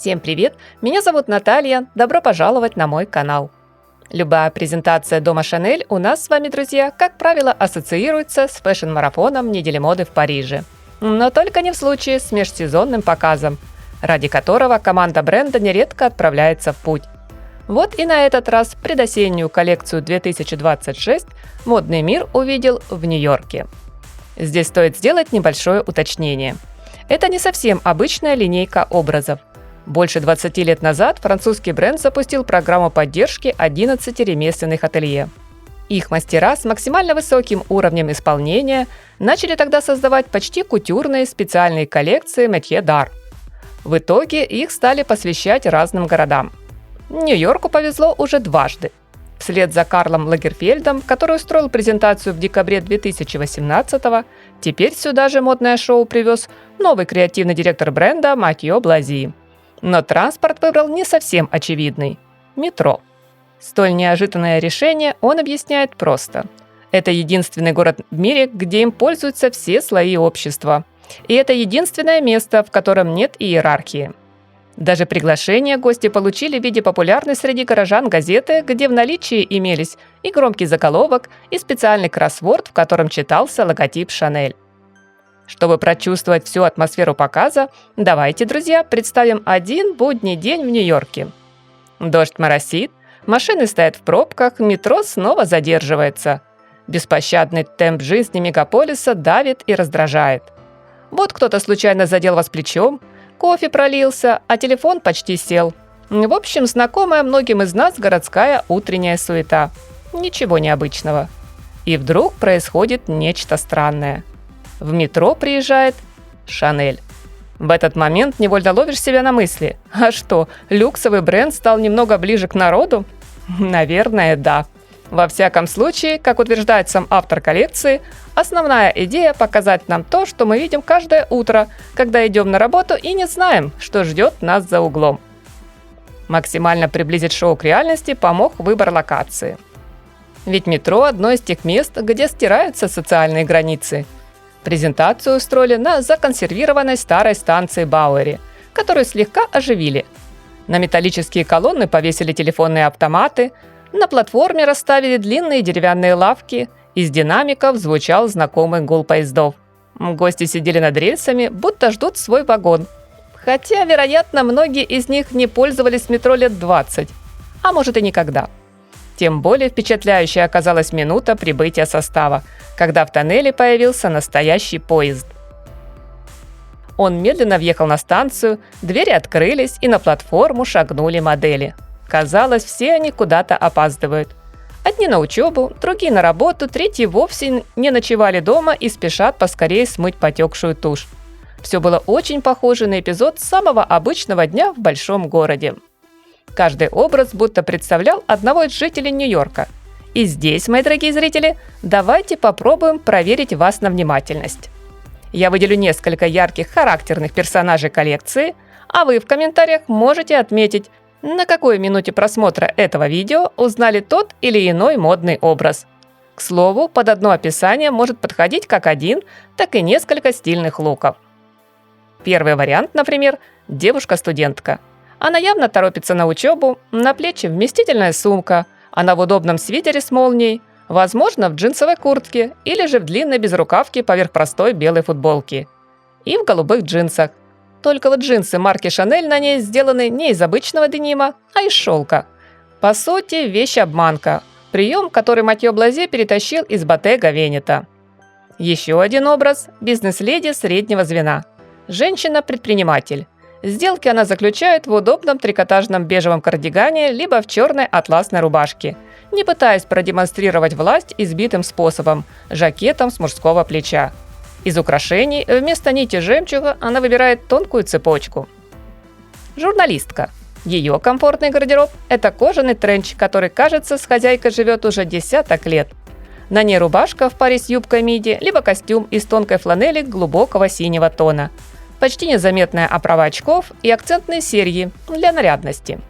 Всем привет! Меня зовут Наталья. Добро пожаловать на мой канал. Любая презентация дома Шанель у нас с вами, друзья, как правило, ассоциируется с фэшн-марафоном недели моды в Париже. Но только не в случае с межсезонным показом, ради которого команда бренда нередко отправляется в путь. Вот и на этот раз предосеннюю коллекцию 2026 модный мир увидел в Нью-Йорке. Здесь стоит сделать небольшое уточнение. Это не совсем обычная линейка образов. Больше 20 лет назад французский бренд запустил программу поддержки 11 ремесленных ателье. Их мастера с максимально высоким уровнем исполнения начали тогда создавать почти кутюрные специальные коллекции Métier d'Art. В итоге их стали посвящать разным городам. Нью-Йорку повезло уже дважды. Вслед за Карлом Лагерфельдом, который устроил презентацию в декабре 2018-го, теперь сюда же модное шоу привез новый креативный директор бренда Матьё Блази. Но транспорт выбрал не совсем очевидный – метро. Столь неожиданное решение он объясняет просто. Это единственный город в мире, где им пользуются все слои общества. И это единственное место, в котором нет иерархии. Даже приглашение гости получили в виде популярной среди горожан газеты, где в наличии имелись и громкий заголовок, и специальный кроссворд, в котором читался логотип Шанель. Чтобы прочувствовать всю атмосферу показа, давайте, друзья, представим один будний день в Нью-Йорке. Дождь моросит, машины стоят в пробках, метро снова задерживается. Беспощадный темп жизни мегаполиса давит и раздражает. Вот кто-то случайно задел вас плечом, кофе пролился, а телефон почти сел. В общем, знакомая многим из нас городская утренняя суета. Ничего необычного. И вдруг происходит нечто странное. В метро приезжает Шанель. В этот момент невольно ловишь себя на мысли. А что, люксовый бренд стал немного ближе к народу? Наверное, да. Во всяком случае, как утверждает сам автор коллекции, основная идея – показать нам то, что мы видим каждое утро, когда идем на работу и не знаем, что ждет нас за углом. Максимально приблизить шоу к реальности помог выбор локации. Ведь метро – одно из тех мест, где стираются социальные границы. Презентацию устроили на законсервированной старой станции Бауэри, которую слегка оживили. На металлические колонны повесили телефонные автоматы, на платформе расставили длинные деревянные лавки, из динамиков звучал знакомый гул поездов. Гости сидели над рельсами, будто ждут свой вагон. Хотя, вероятно, многие из них не пользовались метро лет 20, а может и никогда. Тем более впечатляющей оказалась минута прибытия состава, когда в тоннеле появился настоящий поезд. Он медленно въехал на станцию, двери открылись, и на платформу шагнули модели. Казалось, все они куда-то опаздывают. Одни на учебу, другие на работу, третьи вовсе не ночевали дома и спешат поскорее смыть потекшую тушь. Все было очень похоже на эпизод самого обычного дня в большом городе. Каждый образ будто представлял одного из жителей Нью-Йорка. И здесь, мои дорогие зрители, давайте попробуем проверить вас на внимательность. Я выделю несколько ярких характерных персонажей коллекции, а вы в комментариях можете отметить, на какой минуте просмотра этого видео узнали тот или иной модный образ. К слову, под одно описание может подходить как один, так и несколько стильных луков. Первый вариант, например, девушка-студентка. Она явно торопится на учебу, на плечи вместительная сумка, она в удобном свитере с молнией, возможно, в джинсовой куртке или же в длинной безрукавке поверх простой белой футболки. И в голубых джинсах. Только вот джинсы марки Шанель на ней сделаны не из обычного денима, а из шелка. По сути, вещь-обманка. Прием, который Матьё Блази перетащил из Bottega Veneta. Еще один образ – бизнес-леди среднего звена. Женщина-предприниматель. Сделки она заключает в удобном трикотажном бежевом кардигане либо в черной атласной рубашке, не пытаясь продемонстрировать власть избитым способом – жакетом с мужского плеча. Из украшений вместо нити жемчуга она выбирает тонкую цепочку. Журналистка. Ее комфортный гардероб – это кожаный тренч, который, кажется, с хозяйкой живет уже десяток лет. На ней рубашка в паре с юбкой миди, либо костюм из тонкой фланели глубокого синего тона. Почти незаметная оправа очков и акцентные серьги для нарядности.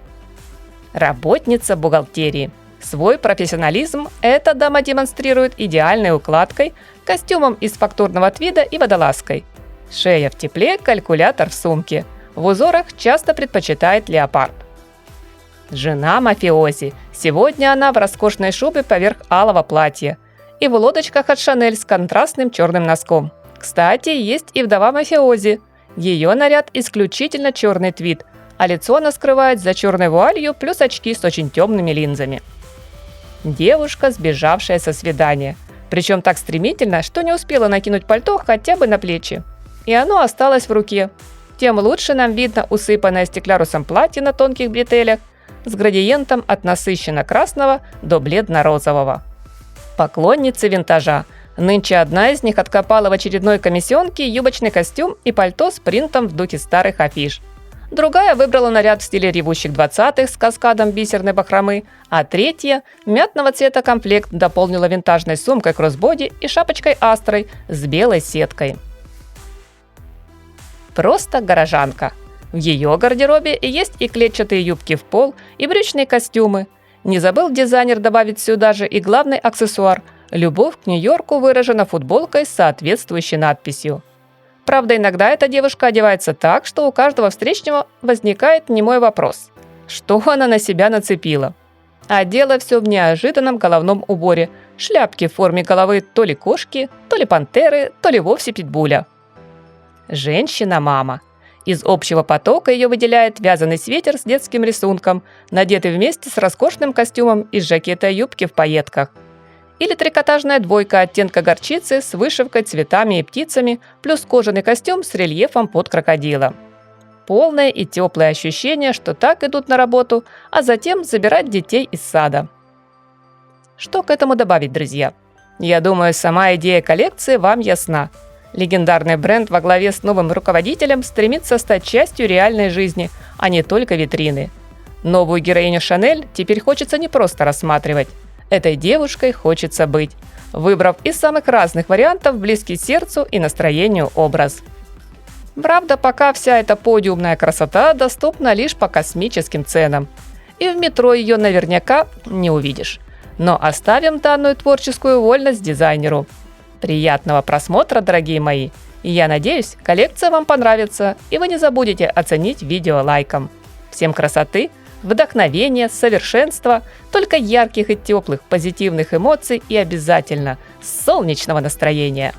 Работница бухгалтерии. Свой профессионализм эта дама демонстрирует идеальной укладкой, костюмом из фактурного твида и водолазкой. Шея в тепле, калькулятор в сумке. В узорах часто предпочитает леопард. Жена мафиози. Сегодня она в роскошной шубе поверх алого платья и в лодочках от Шанель с контрастным черным носком. Кстати, есть и вдова мафиози. Ее наряд исключительно черный твид, а лицо она скрывает за черной вуалью плюс очки с очень темными линзами. Девушка, сбежавшая со свидания. Причем так стремительно, что не успела накинуть пальто хотя бы на плечи. И оно осталось в руке. Тем лучше нам видно усыпанное стеклярусом платье на тонких бретелях с градиентом от насыщенно-красного до бледно-розового. Поклонницы винтажа. Нынче одна из них откопала в очередной комиссионке юбочный костюм и пальто с принтом в духе старых афиш. Другая выбрала наряд в стиле ревущих 20-х с каскадом бисерной бахромы, а третья мятного цвета комплект дополнила винтажной сумкой кроссбоди и шапочкой астрой с белой сеткой. Просто горожанка. В ее гардеробе есть и клетчатые юбки в пол, и брючные костюмы. Не забыл дизайнер добавить сюда же и главный аксессуар – любовь к Нью-Йорку выражена футболкой с соответствующей надписью. Правда, иногда эта девушка одевается так, что у каждого встречного возникает немой вопрос – что она на себя нацепила? А дело все в неожиданном головном уборе – шляпки в форме головы то ли кошки, то ли пантеры, то ли вовсе питбуля. Женщина-мама. Из общего потока ее выделяет вязаный свитер с детским рисунком, надетый вместе с роскошным костюмом из жакета и юбки в пайетках. Или трикотажная двойка оттенка горчицы с вышивкой, цветами и птицами, плюс кожаный костюм с рельефом под крокодила. Полное и теплое ощущение, что так идут на работу, а затем забирать детей из сада. Что к этому добавить, друзья? Я думаю, сама идея коллекции вам ясна. Легендарный бренд во главе с новым руководителем стремится стать частью реальной жизни, а не только витрины. Новую героиню Шанель теперь хочется не просто рассматривать. Этой девушкой хочется быть, выбрав из самых разных вариантов близкий сердцу и настроению образ. Правда, пока вся эта подиумная красота доступна лишь по космическим ценам. И в метро ее наверняка не увидишь. Но оставим данную творческую вольность дизайнеру. Приятного просмотра, дорогие мои! И я надеюсь, коллекция вам понравится, и вы не забудете оценить видео лайком. Всем красоты, вдохновения, совершенства, только ярких и теплых позитивных эмоций и обязательно солнечного настроения!